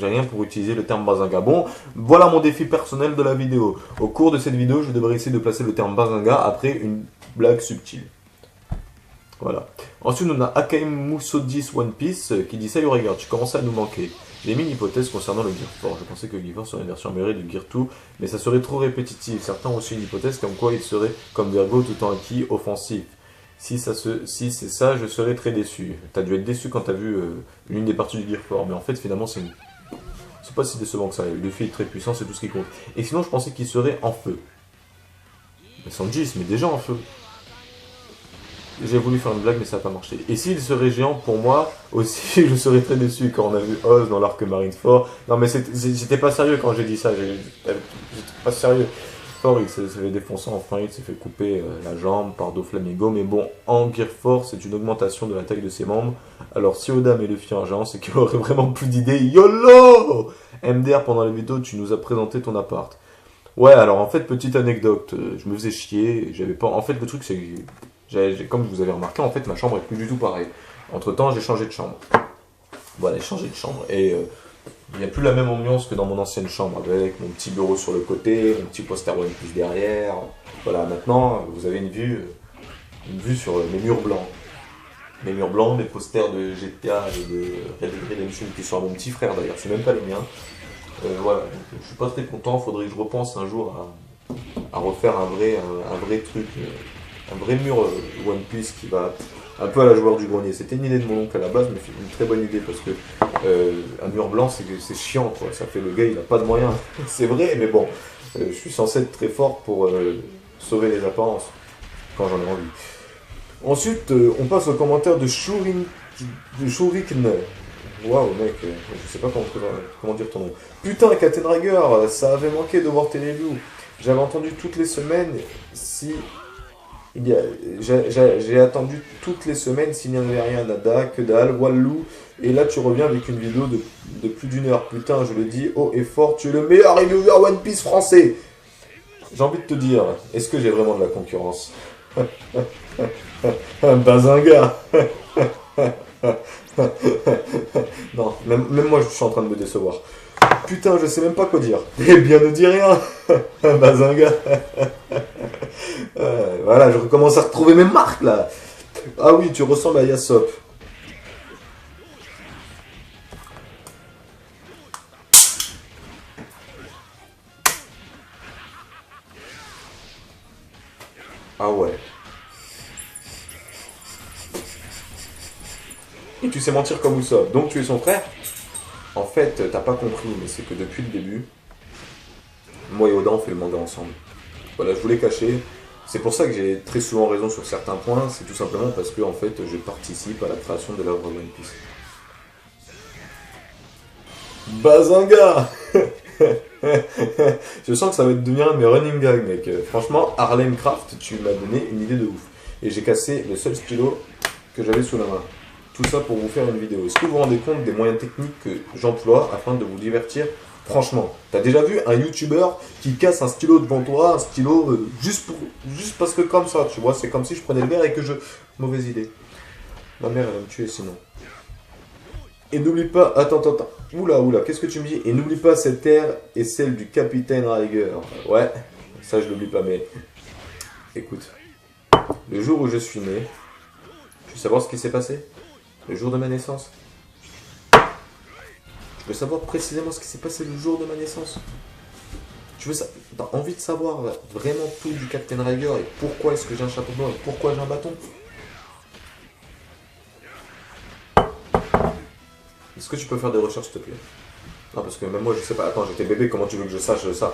rien pour utiliser le terme bazinga. Bon, voilà mon défi personnel de la vidéo. Au cours de cette vidéo, je devrais essayer de placer le terme bazinga après une blague subtile. Voilà. Ensuite, on a Akaemusodis One Piece qui dit: salut, regarde, tu commences à nous manquer. J'ai mis une hypothèse concernant le Gear 4. Je pensais que le Gear 4 serait une version améliorée du Gear 2, mais ça serait trop répétitif. Certains ont aussi une hypothèse comme quoi il serait comme Virgo tout en acquis offensif. Si c'est ça, je serais très déçu. T'as dû être déçu quand t'as vu l'une des parties du Gear 4, mais en fait, finalement, c'est pas si décevant que ça. Luffy est très puissant, c'est tout ce qui compte. Et sinon, je pensais qu'il serait en feu. Mais Sanji, il se met déjà en feu. J'ai voulu faire une blague, mais ça n'a pas marché. Et s'il serait géant, pour moi, aussi, je serais très déçu quand on a vu Oz dans l'arc Marineford. Non, mais j'étais pas sérieux quand j'ai dit ça. J'étais pas sérieux. Fort, il s'est fait défoncer en fin, il s'est fait couper la jambe par Doflamingo, mais bon, en Gear 4, c'est une augmentation de la taille de ses membres. Alors si Oda met Luffy en géant, c'est qu'il aurait vraiment plus d'idées. YOLO! MDR, pendant la vidéo, tu nous as présenté ton appart. Ouais, alors en fait, petite anecdote, je me faisais chier, j'avais pas... En fait, le truc, c'est que, comme vous avez remarqué, en fait, ma chambre est plus du tout pareille. Entre-temps, j'ai changé de chambre. Voilà, j'ai changé de chambre, et... il n'y a plus la même ambiance que dans mon ancienne chambre, avec mon petit bureau sur le côté, mon petit poster One Piece derrière. Voilà, maintenant, vous avez une vue sur mes murs blancs. Mes murs blancs, mes posters de GTA et de Red Dead Redemption qui sont à mon petit frère d'ailleurs, c'est même pas les miens. Voilà, donc, je suis pas très content, faudrait que je repense un jour à refaire un vrai truc, un vrai mur One Piece qui va un peu à la joueur du grenier. C'était une idée de mon oncle à la base, mais c'est une très bonne idée parce que un mur blanc c'est chiant quoi, ça fait le gars il a pas de moyens. C'est vrai, mais bon, je suis censé être très fort pour sauver les apparences quand j'en ai envie. Ensuite, on passe au commentaire de Shurikne. Waouh mec, je sais pas comment dire ton nom. Putain, Katen Rider, ça avait manqué de voir Téléview. J'avais entendu toutes les semaines j'ai attendu toutes les semaines s'il n'y avait rien, nada, que dalle, wallou, et là tu reviens avec une vidéo de plus d'1 heure. Putain, je le dis haut et fort, tu es le meilleur reviewer One Piece français. J'ai envie de te dire, est-ce que j'ai vraiment de la concurrence? Bazinga. Non, même moi je suis en train de me décevoir. Putain, je sais même pas quoi dire. Eh bien, ne dis rien. Bazinga. Voilà, je recommence à retrouver mes marques là. Ah oui, tu ressembles à Yasop. Ah ouais. Et tu sais mentir comme Usopp. Donc tu es son frère? En fait, t'as pas compris, mais c'est que depuis le début, moi et Oda on fait le manga ensemble. Voilà, je voulais cacher. C'est pour ça que j'ai très souvent raison sur certains points. C'est tout simplement parce que en fait, je participe à la création de l'œuvre One Piece. Bazinga. Je sens que ça va devenir un de mes running gags, mec. Franchement, Harlem Craft, tu m'as donné une idée de ouf. Et j'ai cassé le seul stylo que j'avais sous la main. Tout ça pour vous faire une vidéo. Est-ce que vous vous rendez compte des moyens techniques que j'emploie afin de vous divertir? Franchement, t'as déjà vu un youtubeur qui casse un stylo devant toi, un stylo juste parce que comme ça, tu vois, c'est comme si je prenais le verre et que je... Mauvaise idée. Ma mère, elle va me tuer sinon. Et n'oublie pas... Attends. Oula, qu'est-ce que tu me dis? Et n'oublie pas, cette terre est celle du capitaine Riger. Ouais, ça je l'oublie pas, mais... Écoute, le jour où je suis né, tu veux savoir ce qui s'est passé? Le jour de ma naissance. Tu veux savoir précisément ce qui s'est passé le jour de ma naissance? T'as envie de savoir vraiment tout du Captain Riger et pourquoi est-ce que j'ai un chapeau blanc et pourquoi j'ai un bâton? Est-ce que tu peux faire des recherches s'il te plaît? Non parce que même moi je sais pas. Attends, j'étais bébé, comment tu veux que je sache ça?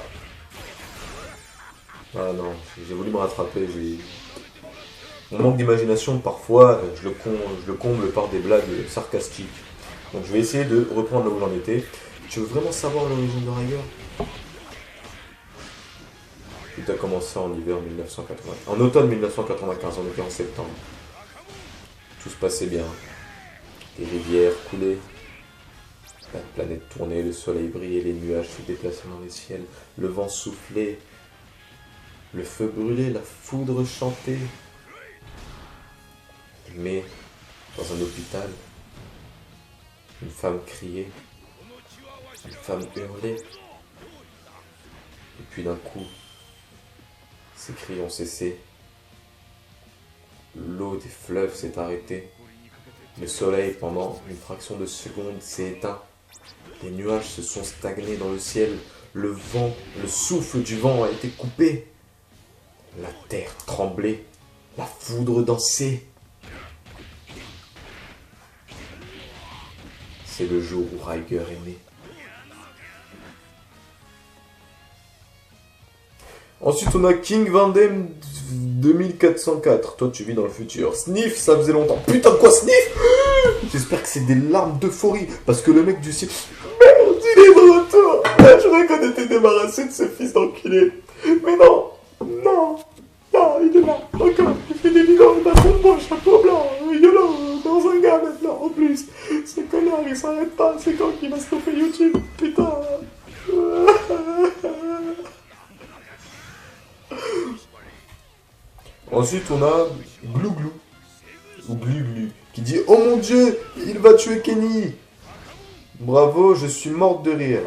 Ah non, j'ai voulu me rattraper, Mon manque d'imagination, parfois, je le comble par des blagues sarcastiques. Donc je vais essayer de reprendre là où j'en étais. Tu veux vraiment savoir l'origine de Riger? Tout a commencé en hiver 1980. En automne 1995, on était en septembre. Tout se passait bien. Les rivières coulaient. La planète tournait, le soleil brillait, les nuages se déplaçaient dans les ciels. Le vent soufflait. Le feu brûlait, la foudre chantait. Mais, dans un hôpital, une femme criait. Une femme hurlait. Et puis d'un coup, ces cris ont cessé. L'eau des fleuves s'est arrêtée. Le soleil, pendant une fraction de seconde, s'est éteint. Les nuages se sont stagnés dans le ciel. Le vent, le souffle du vent a été coupé. La terre tremblait. La foudre dansait. C'est le jour où Riger est né. Ensuite, on a King Vandem 2404. Toi, tu vis dans le futur. Sniff, ça faisait longtemps. Putain, quoi, Sniff? J'espère que c'est des larmes d'euphorie. Parce que le mec du site... Merde, il est de retour. Là, je croyais qu'on était débarrassé de ce fils d'enculé. Mais non. Non. Non, il est là. Encore. Il fait des vidéos d'un bon chapeau blanc. Il est là. Dans un gars maintenant. En plus. Ce connard, il s'arrête pas. C'est quand qu'il va stopper YouTube? Putain. Ensuite, on a Glouglou, ou Gluglu, qui dit « Oh mon Dieu, il va tuer Kenny !» Bravo, je suis morte de rire.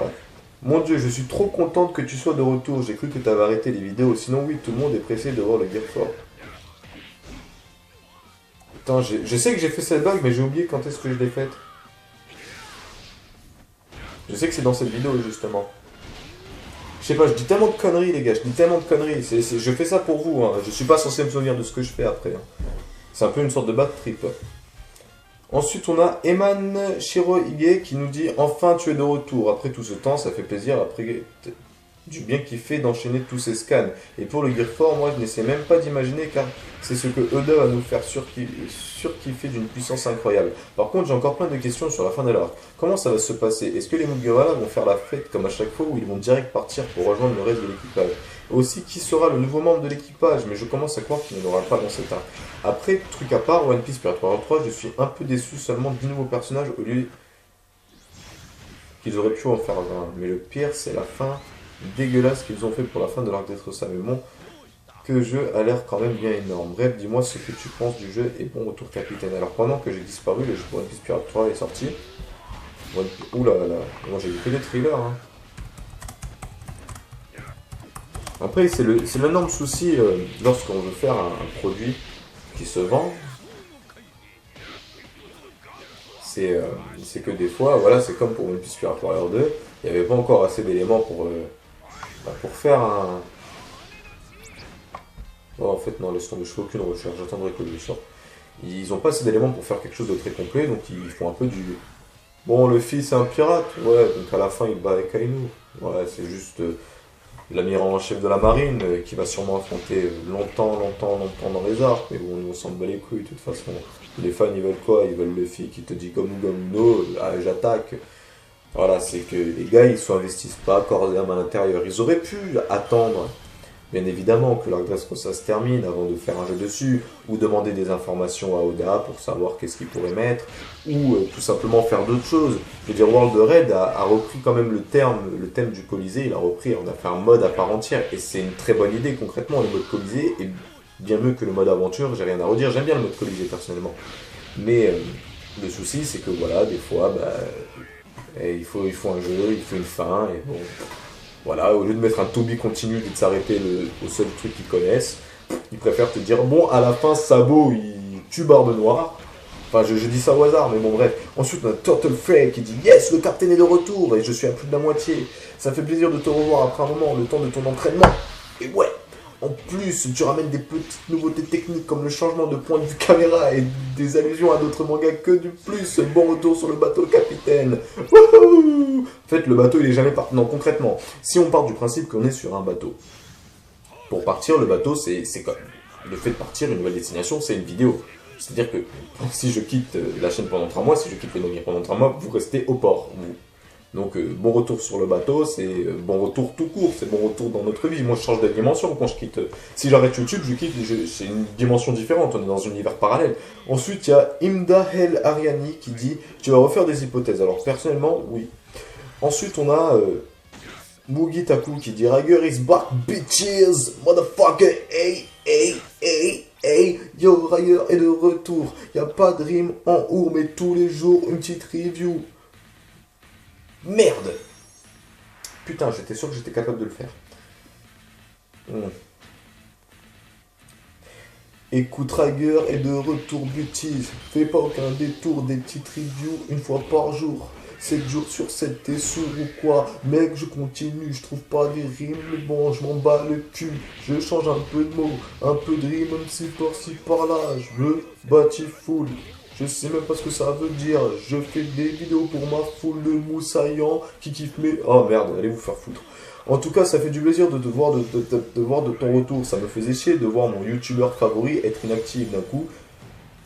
Mon Dieu, je suis trop contente que tu sois de retour. J'ai cru que tu avais arrêté les vidéos. Sinon, oui, tout le monde est pressé de voir le Gear 4. Attends, je sais que j'ai fait cette blague, mais j'ai oublié quand est-ce que je l'ai faite. Je sais que c'est dans cette vidéo, justement. Je sais pas, je dis tellement de conneries, les gars, je dis tellement de conneries. Je fais ça pour vous, hein. Je suis pas censé me souvenir de ce que je fais après. Hein. C'est un peu une sorte de bad trip. Ensuite, on a Eman Shirohige qui nous dit « Enfin, tu es de retour. Après tout ce temps, ça fait plaisir après du bien kiffé d'enchaîner tous ces scans. Et pour le Gear 4, moi, je n'essaie même pas d'imaginer car c'est ce que Oda va nous faire surkiffer d'une puissance incroyable. Par contre, j'ai encore plein de questions sur la fin de l'arc. Comment ça va se passer? Est-ce que les Mugiwara vont faire la fête comme à chaque fois ou ils vont direct partir pour rejoindre le reste de l'équipage? Aussi, qui sera le nouveau membre de l'équipage? Mais je commence à croire qu'il n'y en aura pas dans cet arc. Après, truc à part, One Piece Pirate Warrior 3, je suis un peu déçu, seulement 10 nouveaux personnages au lieu qu'ils auraient pu en faire 20. Mais le pire, c'est la fin dégueulasse qu'ils ont fait pour la fin de l'arc d'Etrosa. Mais bon, que le jeu a l'air quand même bien énorme. Bref, dis-moi ce que tu penses du jeu et bon retour capitaine. Alors pendant que j'ai disparu, le jeu One Piece Pirate 3 est sorti. Oula là là, moi j'ai vu que des thrillers. Hein. Après, c'est l'énorme souci lorsqu'on veut faire un produit qui se vend. C'est que des fois, voilà, c'est comme pour One Piece Pirate Warrior 2, il n'y avait pas encore assez d'éléments pour faire un... Oh, en fait, non, laisse tomber, je fais aucune recherche, j'attendrai que le sorte. Ils n'ont pas assez d'éléments pour faire quelque chose de très complet, donc ils font un peu du... Bon, le fils c'est un pirate, ouais, donc à la fin il bat avec Kainu. Ouais, c'est juste l'amiral en chef de la marine qui va sûrement affronter longtemps dans les arcs, mais bon, on s'en bat les couilles de toute façon. Les fans ils veulent quoi? Ils veulent le Luffy qui te dit comme no, j'attaque. Voilà, c'est que les gars ils s'investissent pas corps et âme à l'intérieur. Ils auraient pu attendre, bien évidemment, que l'arc Dressrosa se termine avant de faire un jeu dessus, ou demander des informations à Oda pour savoir qu'est-ce qu'il pourrait mettre, ou tout simplement faire d'autres choses. Je veux dire, World Red a repris quand même le thème du Colisée, il a repris, on a fait un mode à part entière, et c'est une très bonne idée concrètement, le mode Colisée est bien mieux que le mode aventure, j'ai rien à redire, j'aime bien le mode Colisée personnellement. Mais le souci c'est que voilà, des fois, il faut un jeu, il faut une fin, et bon... Voilà, au lieu de mettre un to be continu et de s'arrêter au seul truc qu'ils connaissent, ils préfèrent te dire, bon, à la fin, Sabo, il tue Barbe Noire. Enfin, je dis ça au hasard, mais bon, bref. Ensuite, on a Turtle Frey qui dit, yes, le capitaine est de retour, et je suis à plus de la moitié. Ça fait plaisir de te revoir après un moment, le temps de ton entraînement. Et ouais, en plus, tu ramènes des petites nouveautés techniques comme le changement de point de vue caméra et des allusions à d'autres mangas que du plus. Bon retour sur le bateau, capitaine. Wouhou! En fait, le bateau, il est jamais parti. Non, concrètement, si on part du principe qu'on est sur un bateau, pour partir, le bateau, c'est comme... le fait de partir, une nouvelle destination, c'est une vidéo. C'est-à-dire que si je quitte la chaîne pendant 3 mois, si je quitte le navire pendant 3 mois, vous restez au port. Donc bon retour sur le bateau, c'est bon retour tout court, c'est bon retour dans notre vie. Moi je change de dimension quand je quitte. Si j'arrête YouTube, c'est une dimension différente, on est dans un univers parallèle. Ensuite il y a Imdahel Ariani qui dit « Tu vas refaire des hypothèses ». Alors personnellement, oui. Ensuite on a Mugi Taku qui dit « Rager is back, bitches, motherfucker, hey, hey, hey, hey, yo, Rager est de retour. Y a pas de rime en our, mais tous les jours une petite review. » Merde! Putain, j'étais sûr que j'étais capable de le faire. Écoute, Rager est de retour, butise. Fais pas aucun détour, des petites reviews une fois par jour. 7 jours sur 7, t'es sourd ou quoi? Mec, je continue, je trouve pas des rimes, mais bon, je m'en bats le cul. Je change un peu de mots, un peu de rime, même si par-ci par-là. Je veux bâtir full. Je sais même pas ce que ça veut dire. Je fais des vidéos pour ma foule de moussaillants qui kiffent mes... Oh merde, allez vous faire foutre. En tout cas, ça fait du plaisir de te voir de ton retour. Ça me faisait chier de voir mon youtubeur favori être inactif d'un coup.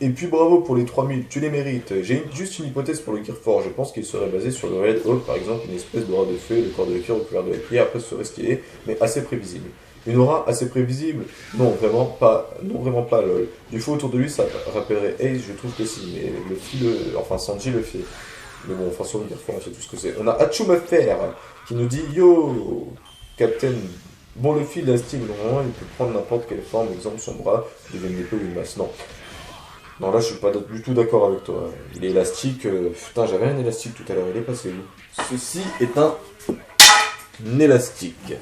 Et puis bravo pour les 3000, tu les mérites. J'ai juste une hypothèse pour le Gear 4. Je pense qu'il serait basé sur le Red Hawk, par exemple, une espèce d'aura de feu, le corps de cuir recouvert de pied. Après, ce serait stylé, mais assez prévisible. Une aura assez prévisible? Non, vraiment pas. Non, vraiment pas. Du feu autour de lui, ça rappellerait Ace, je trouve que si. Mais le fil, enfin Sanji le fait. Mais bon, enfin sur le Gear 4, on sait tout ce que c'est. On a Hachumefer qui nous dit Yo, Captain. Bon, le fil élastique, normalement, il peut prendre n'importe quelle forme, exemple son bras, devient une épée ou une masse. Non. Non, là, je suis pas du tout d'accord avec toi. Il est élastique. Putain, j'avais un élastique tout à l'heure, il est passé où? Ceci est un élastique.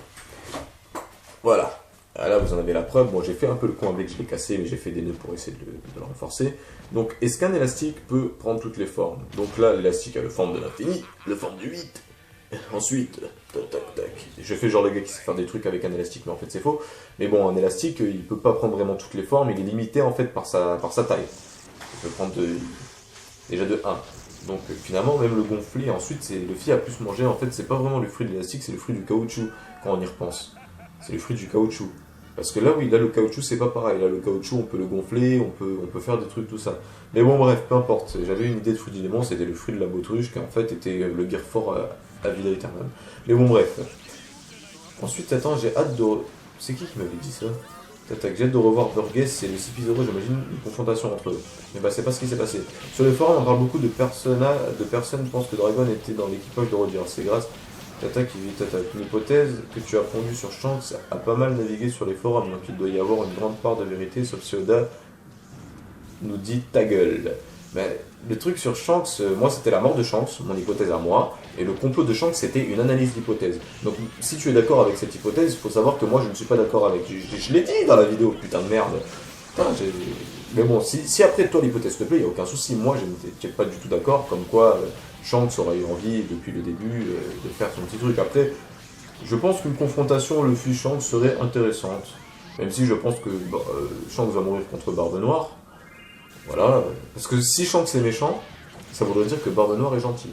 Voilà. Ah, là, vous en avez la preuve. Bon, j'ai fait un peu le con avec, je l'ai cassé, mais j'ai fait des nœuds pour essayer de le renforcer. Donc, est-ce qu'un élastique peut prendre toutes les formes? Donc là, l'élastique a la forme de l'infini, la forme du 8. Ensuite, tac, tac, tac. Je fais genre le gars qui sait faire des trucs avec un élastique, mais en fait, c'est faux. Mais bon, un élastique, il peut pas prendre vraiment toutes les formes. Il est limité, en fait, par sa taille. Il peut prendre déjà de 1. Donc finalement, même le gonfler, ensuite, le fil a pu se manger. En fait, c'est pas vraiment le fruit de l'élastique, c'est le fruit du caoutchouc, quand on y repense. C'est le fruit du caoutchouc. Parce que là, oui, là, le caoutchouc, c'est pas pareil. Là, le caoutchouc, on peut le gonfler, on peut faire des trucs, tout ça. Mais bon, bref, peu importe. J'avais une idée de fruit du démon, c'était le fruit de la bautruche, qui en fait était le Gear 4 à vida éternelle. Mais bon, bref. Ensuite, attends, j'ai hâte de... C'est qui m'avait dit ça? J'ai hâte de revoir Burgess, c'est le CP0, j'imagine une confrontation entre eux. Mais bah, c'est pas ce qui s'est passé. Sur les forums, on parle beaucoup de personnes pensent que Dragon était dans l'équipage de Roger. C'est grâce Tata qui vit Tata. Une hypothèse que tu as pondue sur Shanks a pas mal navigué sur les forums, donc il doit y avoir une grande part de vérité, sauf si Oda nous dit ta gueule. Mais le truc sur Shanks, moi c'était la mort de Shanks, mon hypothèse à moi, et le complot de Shanks c'était une analyse d'hypothèse. Donc si tu es d'accord avec cette hypothèse, il faut savoir que moi je ne suis pas d'accord avec. Je l'ai dit dans la vidéo, putain de merde. Putain, mais bon, si après toi l'hypothèse te plaît, il n'y a aucun souci. Moi je n'étais pas du tout d'accord, comme quoi Shanks aurait eu envie depuis le début de faire son petit truc. Après, je pense qu'une confrontation Luffy-Shanks serait intéressante. Même si je pense que Shanks va mourir contre Barbe Noire. Voilà, parce que si Shanks est méchant, ça voudrait dire que Barbe Noire est gentil.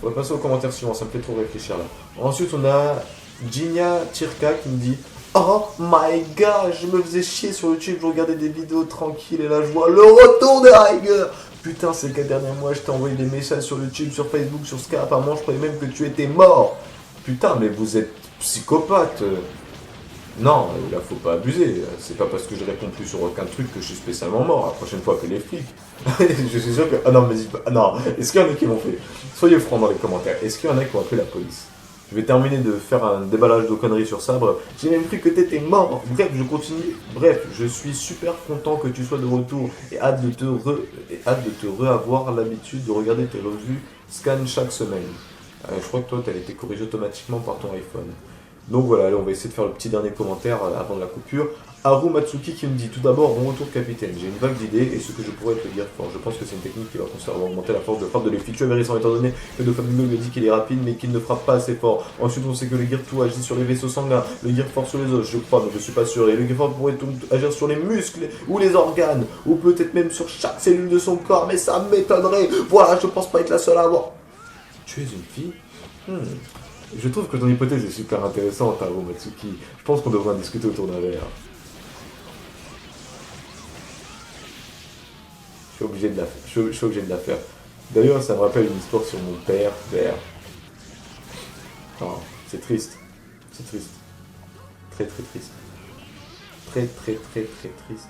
On va passer aux commentaires suivants, ça me fait trop réfléchir là. Ensuite, on a Jinya Tirka qui me dit Oh my god, je me faisais chier sur YouTube, je regardais des vidéos tranquilles et là je vois le retour de Rager. Putain, ces 4 derniers mois, je t'ai envoyé des messages sur YouTube, sur Facebook, sur Skype. À moi, je croyais même que tu étais mort. Putain, mais vous êtes psychopathe. Non, là faut pas abuser, c'est pas parce que je réponds plus sur aucun truc que je suis spécialement mort, la prochaine fois que les flics. Je suis sûr que... Ah non, vas-y, ah non, est-ce qu'il y en a qui l'ont fait? Soyez francs dans les commentaires, est-ce qu'il y en a qui ont appelé la police? Je vais terminer de faire un déballage de conneries sur ça, bref, j'ai même cru que t'étais mort, bref, je continue, bref, je suis super content que tu sois de retour, et hâte de te re-avoir l'habitude de regarder tes revues scan chaque semaine. Je crois que toi, t'as été corrigé automatiquement par ton iPhone. Donc voilà, allez, on va essayer de faire le petit dernier commentaire avant de la coupure. Haru Matsuki qui me dit tout d'abord bon retour capitaine, j'ai une vague d'idées et ce que je pourrais te dire fort. Je pense que c'est une technique qui va conserver augmenter la force de frappe de Luffy. Tu es récent étant donné que de Fabuleux lui dit qu'il est rapide mais qu'il ne frappe pas assez fort. Ensuite on sait que le Gear 2 agit sur les vaisseaux sanguins, le Gear 4 sur les os, je crois mais je suis pas sûr. Et le Gear 4 pourrait agir sur les muscles ou les organes ou peut-être même sur chaque cellule de son corps mais ça m'étonnerait. Voilà, je pense pas être la seule à avoir. Tu es une fille Je trouve que ton hypothèse est super intéressante, Taro Matsuki. Je pense qu'on devrait en discuter autour d'un verre. Je suis obligé de la, je suis obligé de la faire. D'ailleurs, ça me rappelle une histoire sur mon père, vers. Oh, c'est triste. C'est triste. Très très triste. Très très très très triste.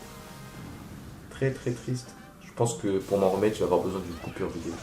Très très triste. Je pense que pour m'en remettre, je vais avoir besoin d'une coupure vidéo.